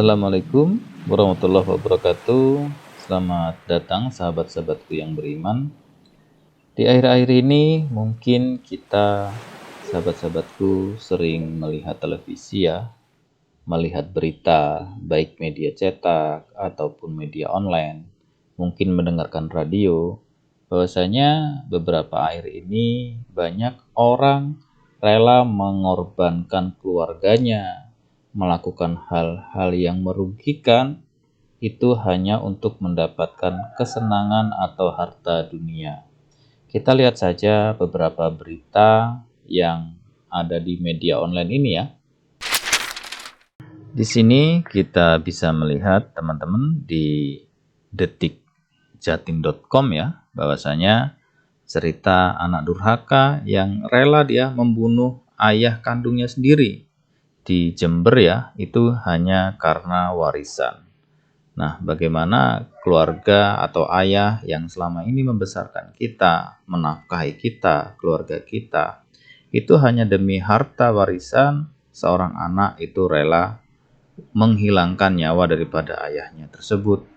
Assalamualaikum warahmatullahi wabarakatuh. Selamat datang sahabat-sahabatku yang beriman. Di akhir-akhir ini mungkin kita, sahabat-sahabatku, sering melihat televisi ya, melihat berita baik media cetak ataupun media online, mungkin mendengarkan radio. Bahwasanya beberapa akhir ini banyak orang rela mengorbankan keluarganya, melakukan hal-hal yang merugikan itu hanya untuk mendapatkan kesenangan atau harta dunia. Kita lihat saja beberapa berita yang ada di media online ini ya. Di sini kita bisa melihat teman-teman di detikjatim.com ya, bahwasanya cerita anak durhaka yang rela dia membunuh ayah kandungnya sendiri di Jember ya, itu hanya karena warisan. Nah, bagaimana keluarga atau ayah yang selama ini membesarkan kita, menafkahi kita, keluarga kita, itu hanya demi harta warisan, seorang anak itu rela menghilangkan nyawa daripada ayahnya tersebut.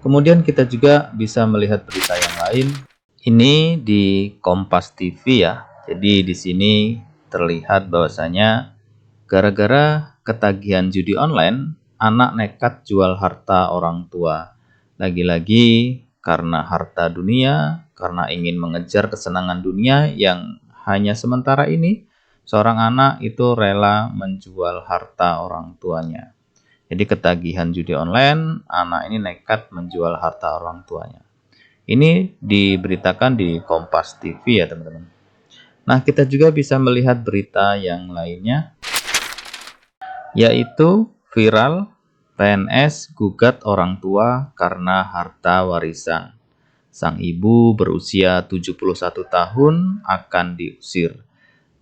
Kemudian kita juga bisa melihat berita yang lain. Ini di Kompas TV ya. Jadi di sini terlihat bahwasanya gara-gara ketagihan judi online, anak nekat jual harta orang tua. Lagi-lagi karena harta dunia, karena ingin mengejar kesenangan dunia yang hanya sementara ini, seorang anak itu rela menjual harta orang tuanya. Jadi ketagihan judi online, anak ini nekat menjual harta orang tuanya. Ini diberitakan di Kompas TV ya teman-teman. Nah, kita juga bisa melihat berita yang lainnya, yaitu viral PNS gugat orang tua karena harta warisan. Sang ibu berusia 71 tahun akan diusir.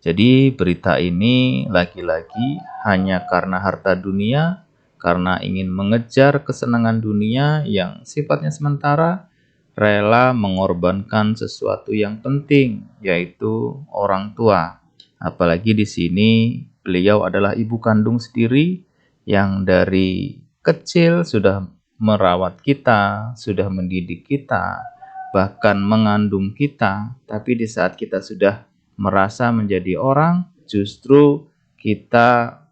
Jadi berita ini lagi-lagi hanya karena harta dunia, karena ingin mengejar kesenangan dunia yang sifatnya sementara, rela mengorbankan sesuatu yang penting, yaitu orang tua. Apalagi di sini beliau adalah ibu kandung sendiri yang dari kecil sudah merawat kita, sudah mendidik kita, bahkan mengandung kita. Tapi di saat kita sudah merasa menjadi orang, justru kita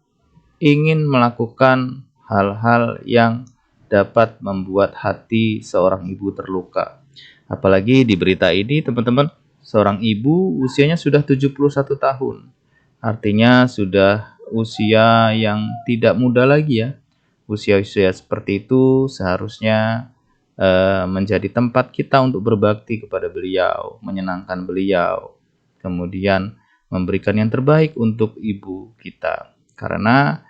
ingin melakukan hal-hal yang dapat membuat hati seorang ibu terluka. Apalagi di berita ini teman-teman, seorang ibu usianya sudah 71 tahun. Artinya sudah usia yang tidak muda lagi ya. Usia-usia seperti itu seharusnya menjadi tempat kita untuk berbakti kepada beliau, menyenangkan beliau, kemudian memberikan yang terbaik untuk ibu kita. Karena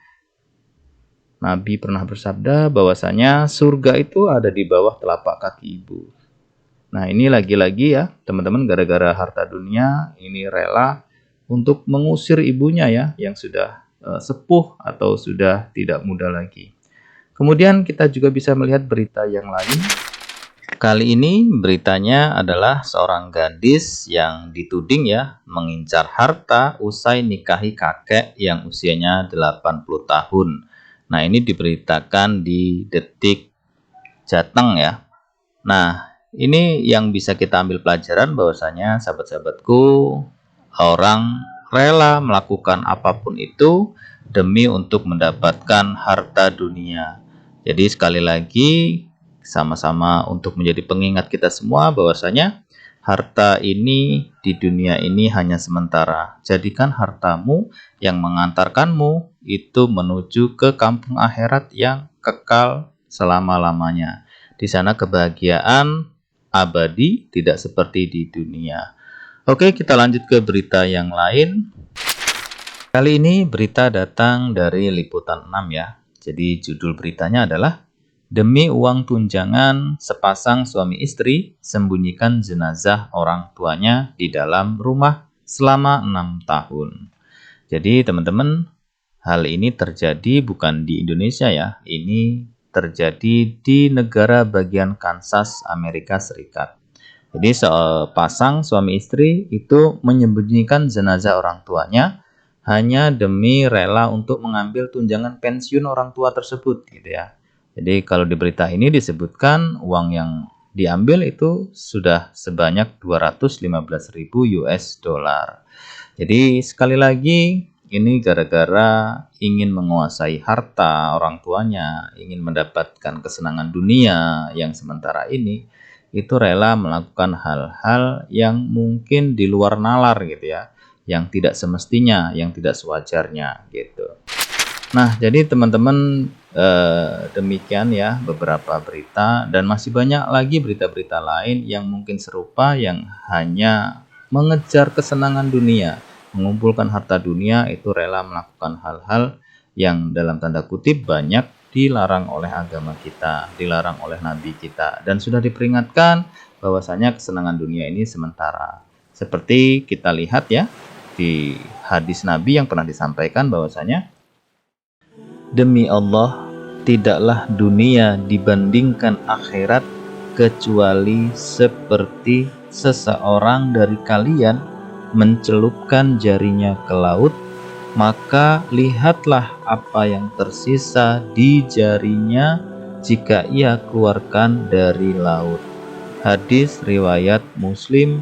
Nabi pernah bersabda bahwasanya surga itu ada di bawah telapak kaki ibu. Nah, ini lagi-lagi ya, teman-teman, gara-gara harta dunia ini rela untuk mengusir ibunya ya, yang sudah sepuh atau sudah tidak muda lagi. Kemudian kita juga bisa melihat berita yang lain. Kali ini beritanya adalah seorang gadis yang dituding ya mengincar harta usai nikahi kakek yang usianya 80 tahun. Nah, ini diberitakan di Detik Jateng ya. Nah, ini yang bisa kita ambil pelajaran bahwasanya sahabat-sahabatku, orang rela melakukan apapun itu demi untuk mendapatkan harta dunia. Jadi sekali lagi sama-sama untuk menjadi pengingat kita semua bahwasanya harta ini di dunia ini hanya sementara. Jadikan hartamu yang mengantarkanmu itu menuju ke kampung akhirat yang kekal selama-lamanya. Di sana kebahagiaan abadi, tidak seperti di dunia. Oke, kita lanjut ke berita yang lain. Kali ini berita datang dari Liputan 6 ya. Jadi judul beritanya adalah demi uang tunjangan sepasang suami istri sembunyikan jenazah orang tuanya di dalam rumah selama 6 tahun. Jadi teman-teman, hal ini terjadi bukan di Indonesia ya. Ini terjadi di negara bagian Kansas, Amerika Serikat. Jadi sepasang suami istri itu menyembunyikan jenazah orang tuanya hanya demi rela untuk mengambil tunjangan pensiun orang tua tersebut gitu ya. Jadi kalau di berita ini disebutkan uang yang diambil itu sudah sebanyak 215.000 US dollar. Jadi sekali lagi ini gara-gara ingin menguasai harta orang tuanya, ingin mendapatkan kesenangan dunia yang sementara ini, itu rela melakukan hal-hal yang mungkin di luar nalar gitu ya, yang tidak semestinya, yang tidak sewajarnya gitu. Nah, jadi teman-teman demikian ya beberapa berita, dan masih banyak lagi berita-berita lain yang mungkin serupa, yang hanya mengejar kesenangan dunia, mengumpulkan harta dunia, itu rela melakukan hal-hal yang dalam tanda kutip banyak dilarang oleh agama kita, dilarang oleh nabi kita, dan sudah diperingatkan bahwasanya kesenangan dunia ini sementara. Seperti kita lihat ya di hadis Nabi yang pernah disampaikan bahwasanya, demi Allah, tidaklah dunia dibandingkan akhirat kecuali seperti seseorang dari kalian mencelupkan jarinya ke laut, maka lihatlah apa yang tersisa di jarinya jika ia keluarkan dari laut. Hadis riwayat Muslim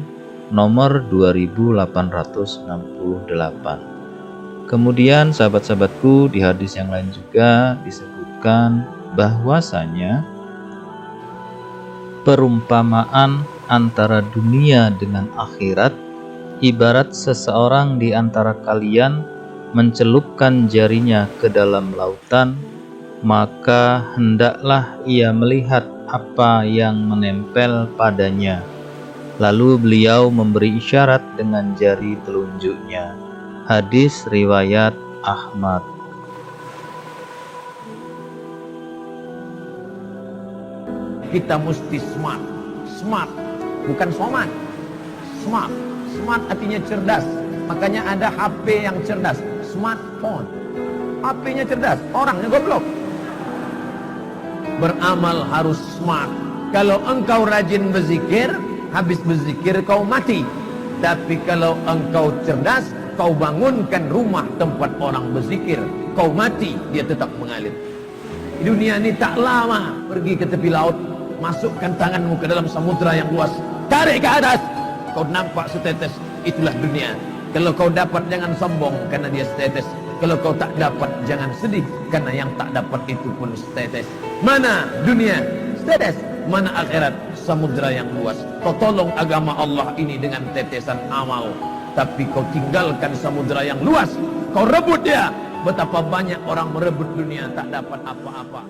nomor 2868. Kemudian sahabat-sahabatku, di hadis yang lain juga disebutkan bahwasanya perumpamaan antara dunia dengan akhirat ibarat seseorang di antara kalian mencelupkan jarinya ke dalam lautan, maka hendaklah ia melihat apa yang menempel padanya. Lalu beliau memberi isyarat dengan jari telunjuknya. Hadis riwayat Ahmad. Kita mesti smart. Smart, bukan somat. Smart. Smart artinya cerdas. Makanya ada HP yang cerdas, smartphone. HP-nya cerdas, orangnya goblok. Beramal harus smart. Kalau engkau rajin berzikir, habis berzikir kau mati. Tapi kalau engkau cerdas, kau bangunkan rumah tempat orang berzikir, kau mati, dia tetap mengalir. Di dunia ini tak lama, pergi ke tepi laut, masukkan tanganmu ke dalam samudra yang luas, tarik ke atas, kau nampak setetes, itulah dunia. Kalau kau dapat, jangan sombong karena dia setetes. Kalau kau tak dapat, jangan sedih karena yang tak dapat itu pun setetes. Mana dunia? Setetes. Mana akhirat? Samudra yang luas. Kau tolong agama Allah ini dengan tetesan amal, tapi kau tinggalkan samudra yang luas, kau rebut dia. Betapa banyak orang merebut dunia tak dapat apa-apa.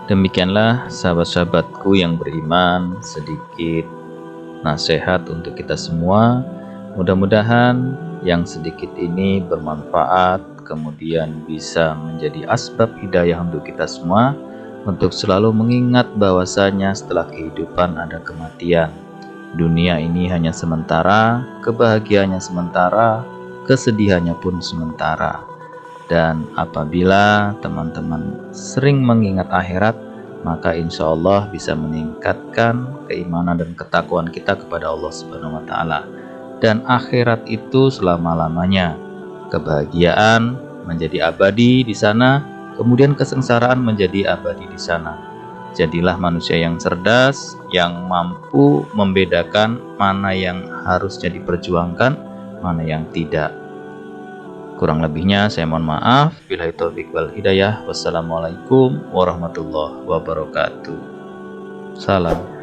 Demikianlah sahabat-sahabatku yang beriman, sedikit nasihat untuk kita semua. Mudah-mudahan yang sedikit ini bermanfaat, kemudian bisa menjadi asbab hidayah untuk kita semua, untuk selalu mengingat bahwasanya setelah kehidupan ada kematian. Dunia ini hanya sementara, kebahagiaannya sementara, kesedihannya pun sementara. Dan apabila teman-teman sering mengingat akhirat, maka insya Allah bisa meningkatkan keimanan dan ketakwaan kita kepada Allah Subhanahu wa Ta'ala. Dan akhirat itu selama-lamanya. Kebahagiaan menjadi abadi di sana, kemudian kesengsaraan menjadi abadi di sana. Jadilah manusia yang cerdas, yang mampu membedakan mana yang harusnya diperjuangkan, mana yang tidak. Kurang lebihnya saya mohon maaf. Billahi taufik wal hidayah. Wassalamualaikum warahmatullahi wabarakatuh. Salam.